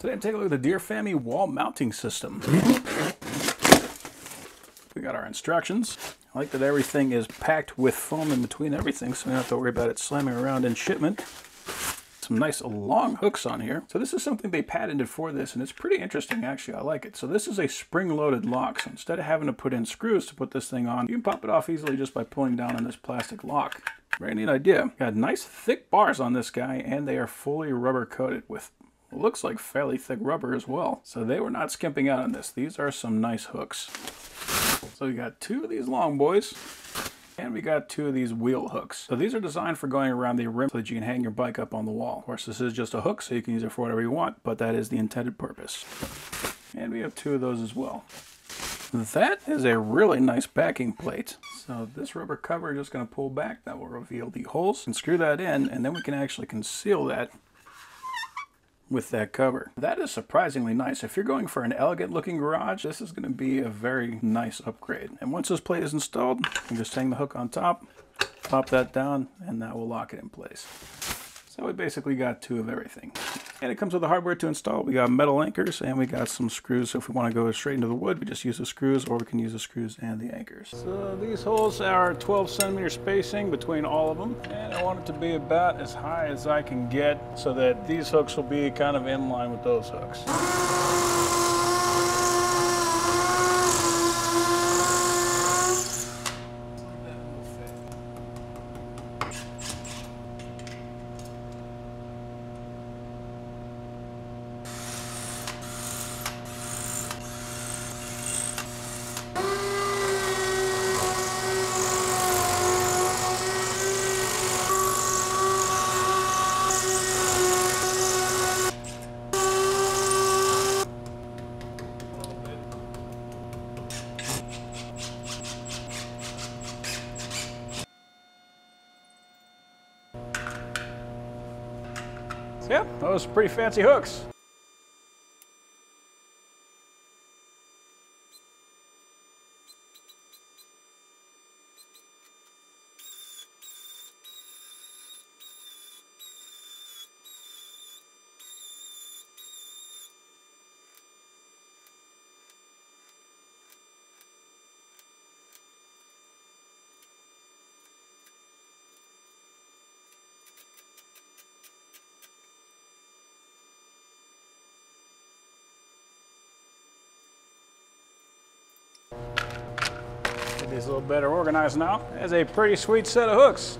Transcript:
Today I'm taking a look at the DEERFAMY wall mounting system. We got our instructions. I like that everything is packed with foam in between everything, so we don't have to worry about it slamming around in shipment. Some nice long hooks on here. So this is something they patented for this, and it's pretty interesting actually. I like it. So this is a spring-loaded lock. So instead of having to put in screws to put this thing on, you can pop it off easily just by pulling down on this plastic lock. Very neat idea. Got nice thick bars on this guy, and they are fully rubber coated with what looks like fairly thick rubber as well. So they were not skimping out on this. These are some nice hooks. So we got two of these long boys. And we got two of these wheel hooks. So these are designed for going around the rim so that you can hang your bike up on the wall. Of course, this is just a hook, so you can use it for whatever you want, but that is the intended purpose. And we have two of those as well. That is a really nice backing plate. So this rubber cover is just going to pull back. That will reveal the holes and screw that in, and then we can actually conceal that with that cover. That is surprisingly nice. If you're going for an elegant looking garage, this is going to be a very nice upgrade. And once this plate is installed, you can just hang the hook on top, pop that down, and that will lock it in place. So we basically got two of everything. And it comes with the hardware to install. We got metal anchors and we got some screws. So if we want to go straight into the wood, we just use the screws, or we can use the screws and the anchors. So these holes are 12 centimeter spacing between all of them. And I want it to be about as high as I can get so that these hooks will be kind of in line with those hooks. So yeah, those pretty fancy hooks. Get these a little better organized now. That's a pretty sweet set of hooks.